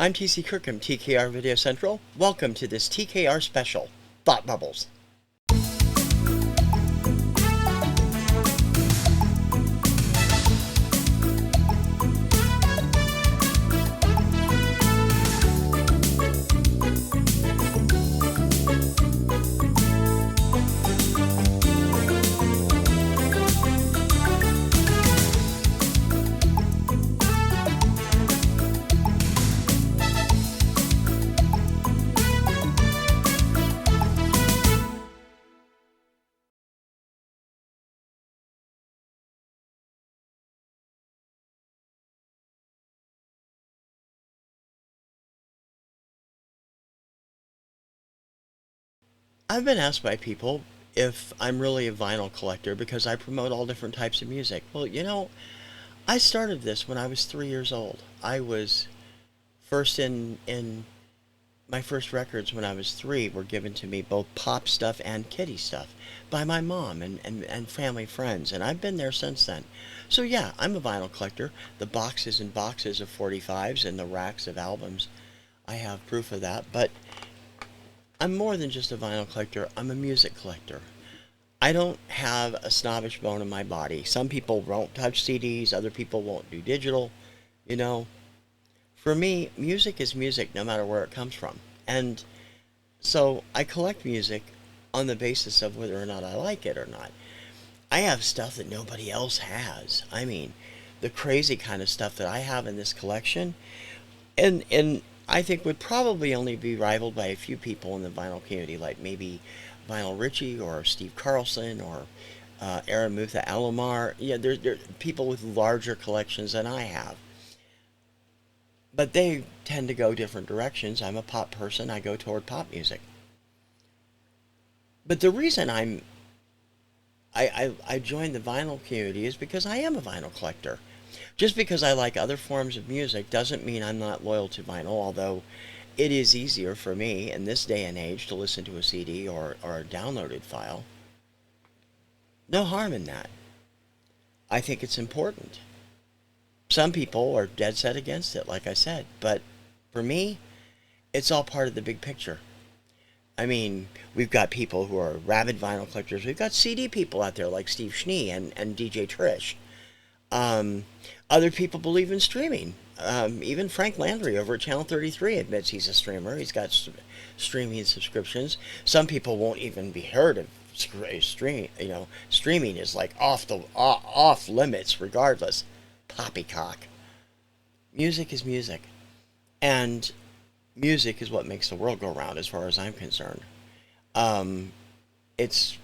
I'm TC Kirkham, TKR Video Central. Welcome to this TKR special, Thought Bubbles. I've been asked by people if I'm really a vinyl collector because I promote all different types of music. Well, I started this when I was 3 years old. I was first in my first records when I was three were given to me, both pop stuff and kiddie stuff, by my mom and family friends, and I've been there since then. So yeah, I'm a vinyl collector. The boxes and boxes of 45s and the racks of albums, I have proof of that, but I'm more than just a vinyl collector. I'm a music collector. I don't have a snobbish bone in my body. Some people won't touch CDs, other people won't do digital. You know, for me, music is music no matter where it comes from. And so I collect music on the basis of whether or not I like it or not. I have stuff that nobody else has. I mean, the crazy kind of stuff that I have in this collection, and I think would probably only be rivaled by a few people in the vinyl community, like maybe Vinyl Richie or Steve Carlson or Aramutha Alomar. Yeah, there people with larger collections than I have. But they tend to go different directions. I'm a pop person. I go toward pop music. But the reason I joined the vinyl community is because I am a vinyl collector. Just because I like other forms of music doesn't mean I'm not loyal to vinyl, although it is easier for me in this day and age to listen to a CD or a downloaded file. No harm in that. I think it's important. Some people are dead set against it, like I said, but for me, it's all part of the big picture. I mean, we've got people who are rabid vinyl collectors. We've got CD people out there like Steve Schnee and DJ Trish. Um, Other people believe in streaming. Even Frank Landry over at Channel 33 admits he's a streamer. He's got streaming subscriptions. Some people won't even be heard of stream. Streaming is like off limits regardless. Poppycock. Music is music, and music is what makes the world go round, as far as I'm concerned. Um, it's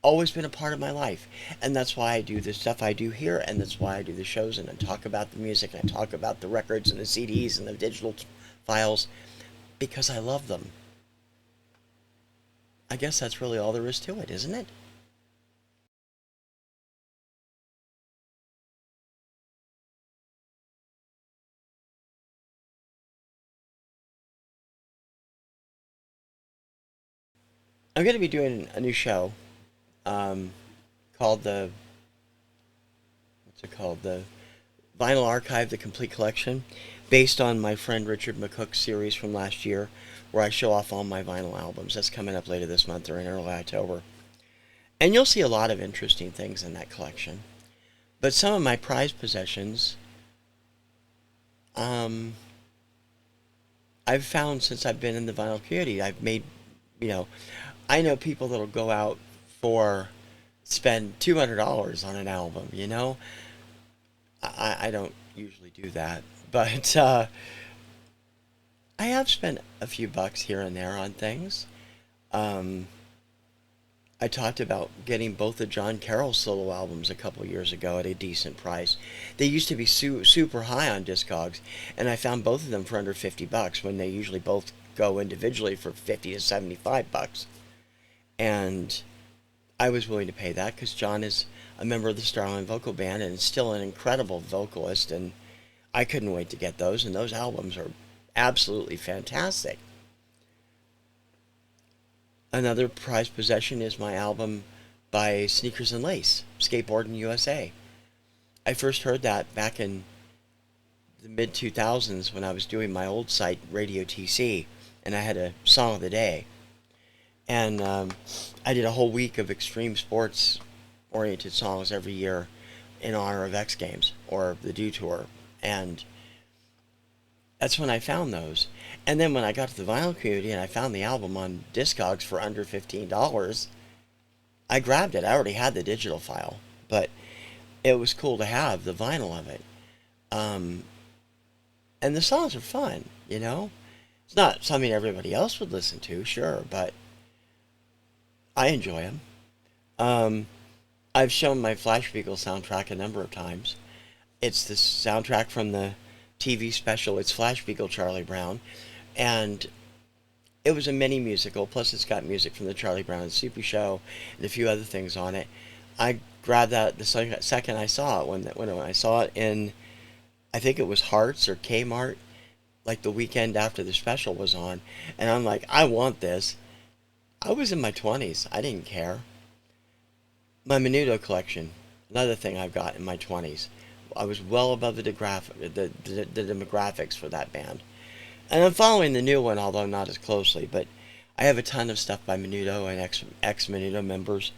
always been a part of my life, and that's why I do the stuff I do here, and that's why I do the shows and I talk about the music and I talk about the records and the CDs and the digital files because I love them. I guess that's really all there is to it, isn't it? I'm going to be doing a new show um, called the what's it called, the Vinyl Archive: The Complete Collection, based on my friend Richard McCook's series from last year, where I show off all my vinyl albums. That's coming up later this month or in early October. And you'll see a lot of interesting things in that collection. But some of my prized possessions, um, I've found since I've been in the vinyl community. I've made, you know, I know people that'll go out for spend $200 on an album. I don't usually do that, but I have spent a few bucks here and there on things. Um, I talked about getting both of John Carroll's solo albums a couple years ago at a decent price. They used to be super high on Discogs, and I found both of them for under 50 bucks when they usually both go individually for 50 to 75 bucks. And I was willing to pay that because John is a member of the Starline Vocal Band and still an incredible vocalist, and I couldn't wait to get those, and those albums are absolutely fantastic. Another prized possession is my album by Sneakers and Lace, Skateboarding USA. I first heard that back in the mid 2000s when I was doing my old site, Radio TC, and I had a song of the day. And I did a whole week of extreme sports oriented songs every year in honor of X Games or the Dew Tour. And that's when I found those. And then when I got to the vinyl community and I found the album on Discogs for under $15, I grabbed it. I already had the digital file, but it was cool to have the vinyl of it. Um, and the songs are fun, you know? It's not something everybody else would listen to, sure, but I enjoy them. Um, I've shown my Flash Beagle soundtrack a number of times. It's the soundtrack from the TV special. It's Flash Beagle Charlie Brown, and it was a mini musical. Plus, it's got music from the Charlie Brown and Super Show and a few other things on it. I grabbed that the second I saw it when I saw it in, I think it was Hearts or Kmart, like the weekend after the special was on, and I'm like, I want this. I was in my 20s. I didn't care. My Menudo collection, another thing I've got in my 20s. I was well above the demographics for that band. And I'm following the new one, although not as closely, but I have a ton of stuff by Menudo and ex-Menudo members.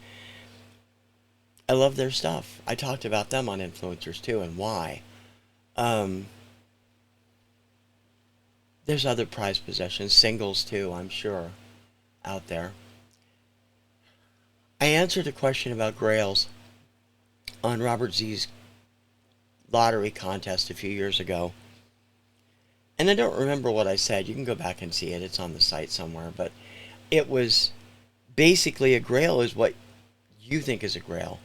I love their stuff. I talked about them on Influencers too, and why. Um, there's other prized possessions, singles too, I'm sure, out there. I answered a question about Grails on Robert Z's lottery contest a few years ago. And I don't remember what I said. You can go back and see it. It's on the site somewhere. But it was basically a Grail is what you think is a Grail.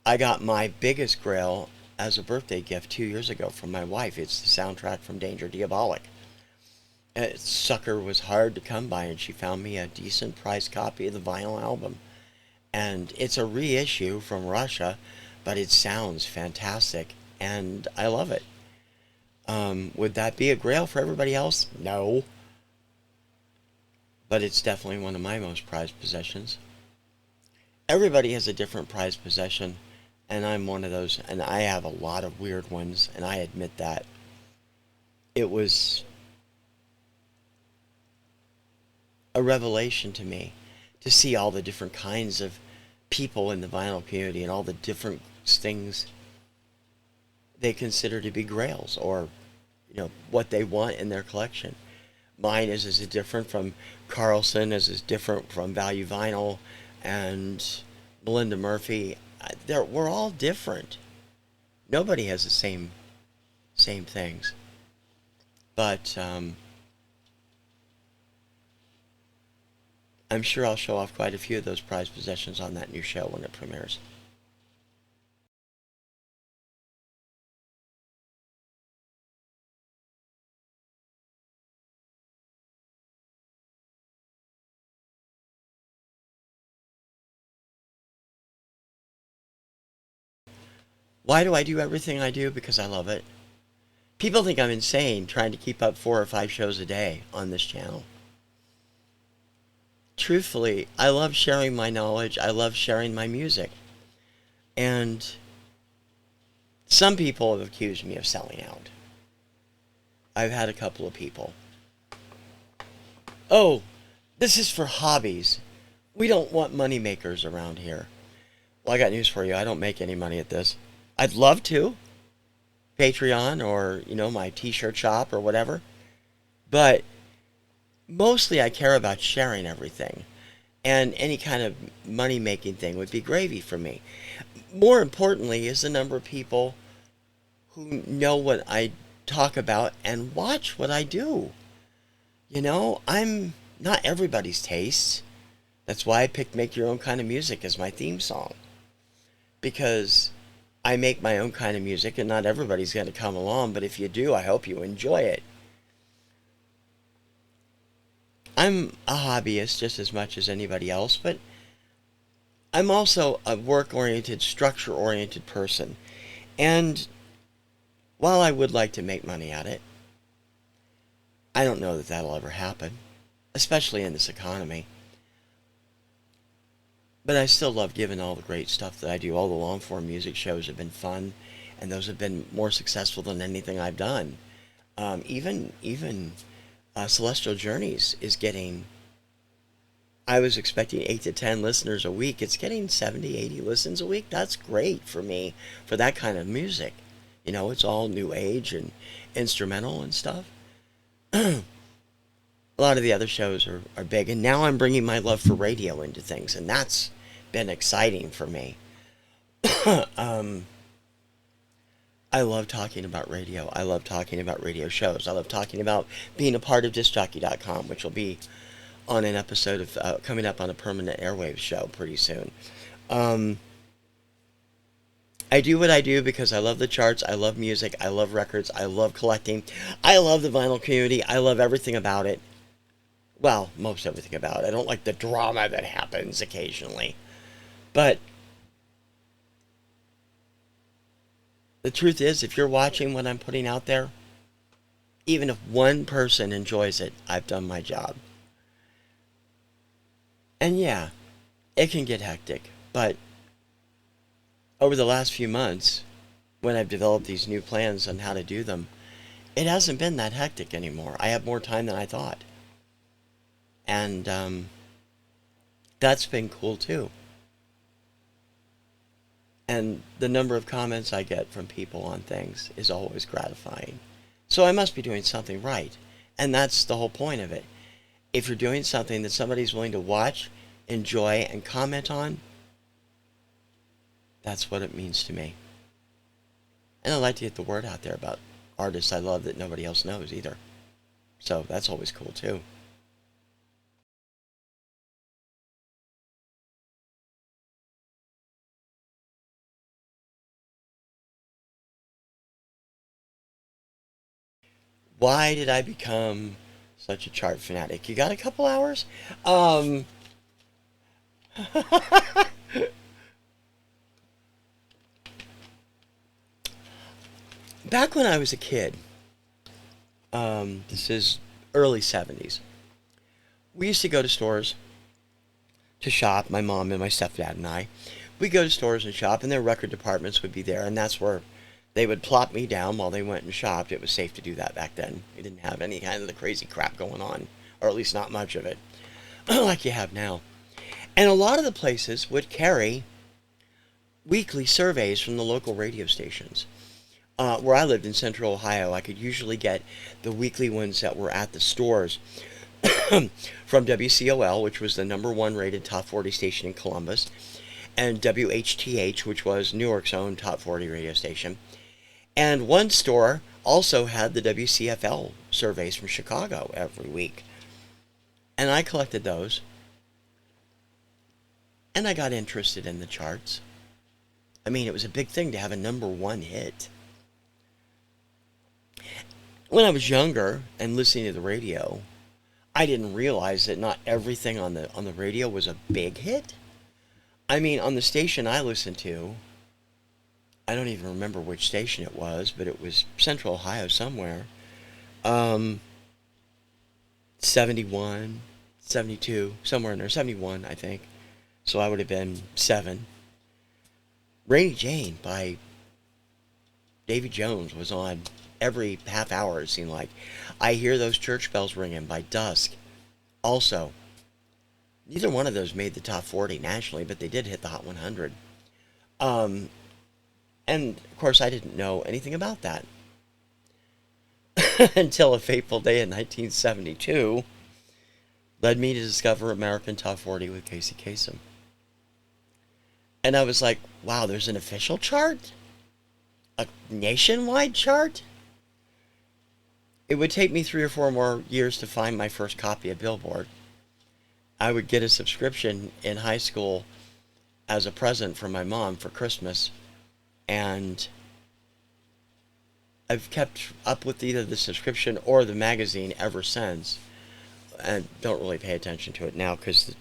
I got my biggest Grail as a birthday gift 2 years ago from my wife. It's the soundtrack from Danger Diabolic. Sucker was hard to come by, and she found me a decent priced copy of the vinyl album. And it's a reissue from Russia, but it sounds fantastic, and I love it. Would that be a Grail for everybody else? No. But it's definitely one of my most prized possessions. Everybody has a different prized possession, and I'm one of those, and I have a lot of weird ones, and I admit that. It was a revelation to me to see all the different kinds of people in the vinyl community and all the different things they consider to be grails, or what they want in their collection. Mine is as different from Carlson as is different from Value Vinyl and Melinda Murphy. We're all different. Nobody has the same things. But I'm sure I'll show off quite a few of those prized possessions on that new show when it premieres. Why do I do everything I do? Because I love it. People think I'm insane trying to keep up 4 or 5 shows a day on this channel. Truthfully, I love sharing my knowledge. I love sharing my music. And some people have accused me of selling out. I've had a couple of people. Oh, this is for hobbies. We don't want money makers around here. Well, I got news for you. I don't make any money at this. I'd love to. Patreon or, my t-shirt shop or whatever. But mostly I care about sharing everything. And any kind of money-making thing would be gravy for me. More importantly is the number of people who know what I talk about and watch what I do. I'm not everybody's taste. That's why I picked Make Your Own Kind of Music as my theme song. Because I make my own kind of music and not everybody's going to come along, but if you do, I hope you enjoy it. I'm a hobbyist just as much as anybody else, but I'm also a work-oriented, structure-oriented person. And while I would like to make money at it, I don't know that that'll ever happen, especially in this economy. But I still love giving all the great stuff that I do. All the long-form music shows have been fun, and those have been more successful than anything I've done. Even Celestial Journeys is getting. I was expecting 8 to 10 listeners a week. It's getting 70, 80 listens a week. That's great for me for that kind of music. It's all new age and instrumental and stuff. A lot of the other shows are big, and now I'm bringing my love for radio into things, and that's been exciting for me. um, I love talking about radio. I love talking about radio shows. I love talking about being a part of discjockey.com, which will be on an episode of coming up on a permanent airwaves show pretty soon. Um, I do what I do because I love the charts, I love music, I love records, I love collecting, I love the vinyl community, I love everything about it. Well, most everything about it. I don't like the drama that happens occasionally. But the truth is, if you're watching what I'm putting out there, even if one person enjoys it, I've done my job. And yeah, it can get hectic, but over the last few months, when I've developed these new plans on how to do them, it hasn't been that hectic anymore. I have more time than I thought. And that's been cool too. And the number of comments I get from people on things is always gratifying. So I must be doing something right. And that's the whole point of it. If you're doing something that somebody's willing to watch, enjoy, and comment on, that's what it means to me. And I like to get the word out there about artists I love that nobody else knows either. So that's always cool too. Why did I become such a chart fanatic? You got a couple hours? Um, Back when I was a kid, this is early 70s, we used to go to stores to shop, my mom and my stepdad and I. We'd go to stores and shop, and their record departments would be there, and that's where they would plop me down while they went and shopped. It was safe to do that back then. We didn't have any kind of the crazy crap going on, or at least not much of it, like you have now. And a lot of the places would carry weekly surveys from the local radio stations. Where I lived in Central Ohio, I could usually get the weekly ones that were at the stores from WCOL, which was the number one rated top 40 station in Columbus, and WHTH, which was Newark's own top 40 radio station. And one store also had the WCFL surveys from Chicago every week. And I collected those. And I got interested in the charts. I mean, it was a big thing to have a number one hit. When I was younger and listening to the radio, I didn't realize that not everything on the radio was a big hit. I mean, on the station I listened to, I don't even remember which station it was, but it was Central Ohio somewhere. 71, 72, somewhere in there, 71, I think. So I would have been 7. Rainy Jane by Davy Jones was on every half hour, it seemed like. I Hear Those Church Bells Ringing by Dusk. Also, neither one of those made the top 40 nationally, but they did hit the Hot 100. And, of course, I didn't know anything about that until a fateful day in 1972 led me to discover American Top 40 with Casey Kasem. And I was like, wow, there's an official chart? A nationwide chart? It would take me 3 or 4 more years to find my first copy of Billboard. I would get a subscription in high school as a present from my mom for Christmas, and I've kept up with either the subscription or the magazine ever since. And don't really pay attention to it now because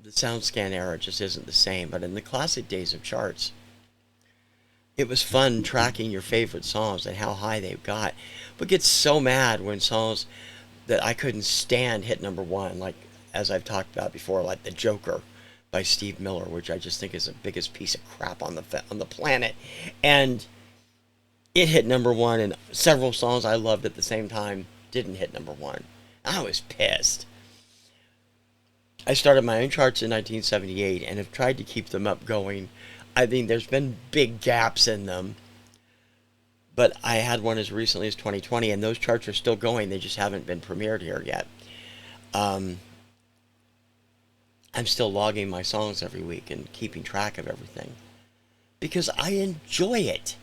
the SoundScan era just isn't the same. But in the classic days of charts, it was fun tracking your favorite songs and how high they got. But get so mad when songs that I couldn't stand hit number one, like as I've talked about before, like The Joker by Steve Miller, which I just think is the biggest piece of crap on the planet. And it hit number one, and several songs I loved at the same time didn't hit number one. I was pissed. I started my own charts in 1978 and have tried to keep them up going. I think there's been big gaps in them, but I had one as recently as 2020, and those charts are still going. They just haven't been premiered here yet. Um, I'm still logging my songs every week and keeping track of everything because I enjoy it.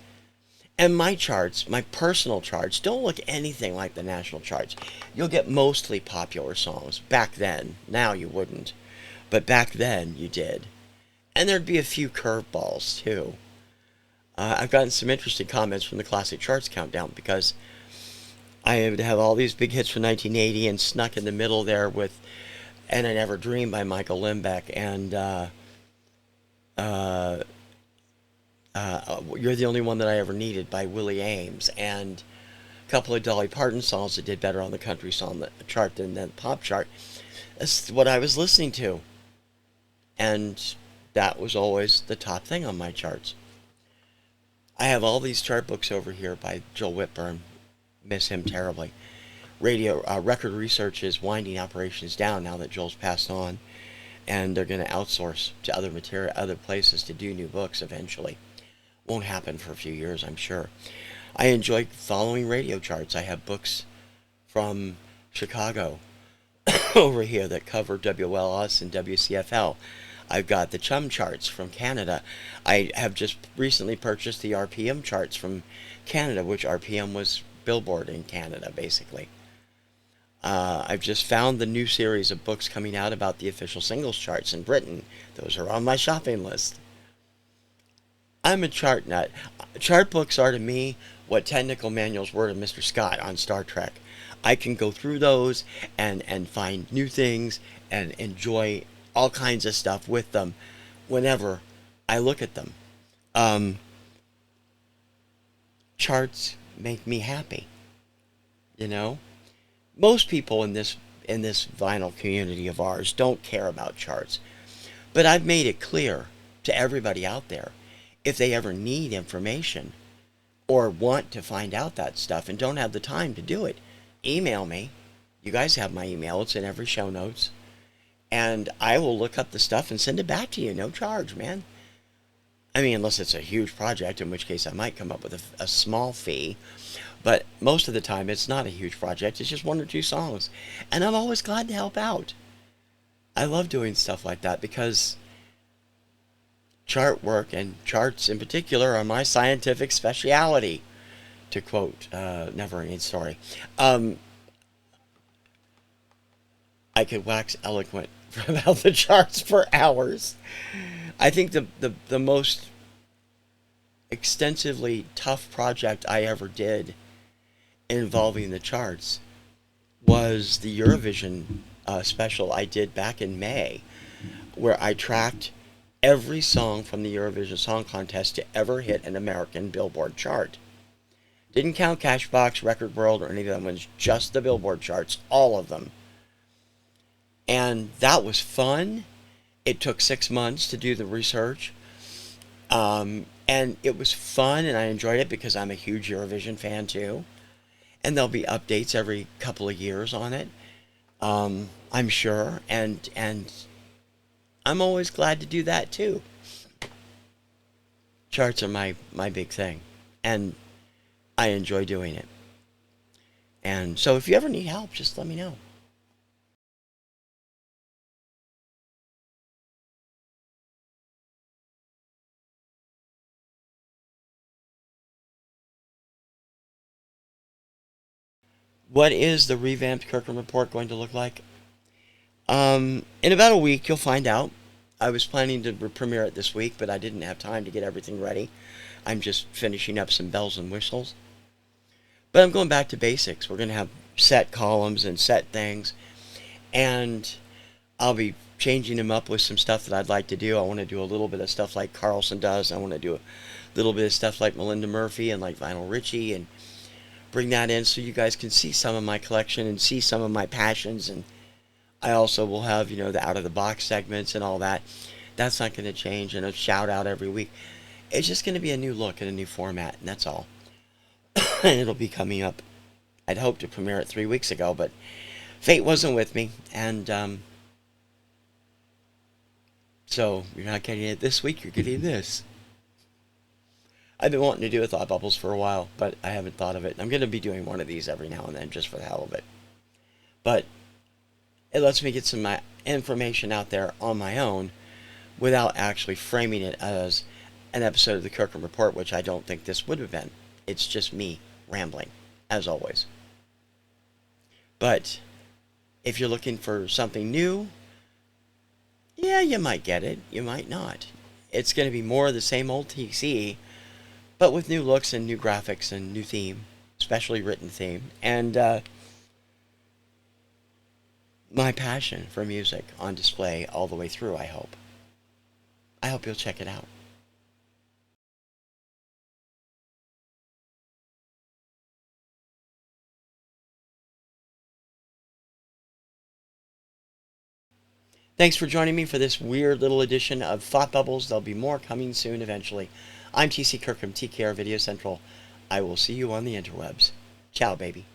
And my charts, my personal charts, don't look anything like the national charts. You'll get mostly popular songs. Back then. Now you wouldn't. But back then you did. And there'd be a few curveballs, too. I've gotten some interesting comments from the Classic Charts Countdown because I would have all these big hits from 1980 and snuck in the middle there with And I Never Dreamed by Michael Limbeck and uh, You're the Only One That I Ever Needed by Willie Ames, and a couple of Dolly Parton songs that did better on the country song chart than the pop chart. That's what I was listening to. And that was always the top thing on my charts. I have all these chart books over here by Joel Whitburn. Miss him terribly. Record research is winding operations down now that Joel's passed on, and they're going to outsource to other places to do new books eventually. Won't happen for a few years, I'm sure. I enjoy following radio charts. I have books from Chicago over here that cover WLS and WCFL. I've got the Chum charts from Canada. I have just recently purchased the RPM charts from Canada, which RPM was Billboard in Canada, basically. I've just found the new series of books coming out about the official singles charts in Britain. Those are on my shopping list. I'm a chart nut. Chart books are to me what technical manuals were to Mr. Scott on Star Trek. I can go through those and find new things and enjoy all kinds of stuff with them whenever I look at them. Um, Charts make me happy, you know? Most people in this vinyl community of ours don't care about charts, but I've made it clear to everybody out there, if they ever need information or want to find out that stuff and don't have the time to do it, email me. You guys have my email. It's in every show notes. And I will look up the stuff and send it back to you. No charge, man. I mean, unless it's a huge project, in which case I might come up with a small fee. But most of the time, it's not a huge project. It's just one or two songs. And I'm always glad to help out. I love doing stuff like that because chart work, and charts in particular, are my scientific speciality, to quote Never Ending Story. I could wax eloquent about the charts for hours. I think the most extensively tough project I ever did involving the charts was the Eurovision special I did back in May, where I tracked every song from the Eurovision Song Contest to ever hit an American Billboard chart. Didn't count Cashbox, Record World, or any of them ones, just the Billboard charts, all of them. And that was fun. It took 6 months to do the research. And it was fun, and I enjoyed it because I'm a huge Eurovision fan too. And there'll be updates every couple of years on it, I'm sure. And I'm always glad to do that too. Charts are my big thing, and I enjoy doing it. And so if you ever need help, just let me know. What is the revamped Kirkham Report going to look like? In about a week, you'll find out. I was planning to premiere it this week, but I didn't have time to get everything ready. I'm just finishing up some bells and whistles. But I'm going back to basics. We're going to have set columns and set things. And I'll be changing them up with some stuff that I'd like to do. I want to do a little bit of stuff like Carlson does. I want to do a little bit of stuff like Melinda Murphy and like Vinyl Richie, and bring that in so you guys can see some of my collection and see some of my passions. And I also will have, the out of the box segments and all that. That's not going to change, and a shout out every week. It's just going to be a new look and a new format, and that's all. It'll be coming up. I'd hoped to premiere it 3 weeks ago, but fate wasn't with me, and so you're not getting it this week, you're getting this. I've been wanting to do a thought bubbles for a while, but I haven't thought of it. I'm going to be doing one of these every now and then just for the hell of it. But it lets me get some information out there on my own without actually framing it as an episode of the Kirkham Report, which I don't think this would have been. It's just me rambling, as always. But if you're looking for something new, yeah, you might get it. You might not. It's going to be more of the same old TC, but with new looks and new graphics and new theme, specially written theme, and my passion for music on display all the way through, I hope. I hope you'll check it out. Thanks for joining me for this weird little edition of Thought Bubbles. There'll be more coming soon eventually. I'm TC Kirkham, TKR Video Central. I will see you on the interwebs. Ciao, baby.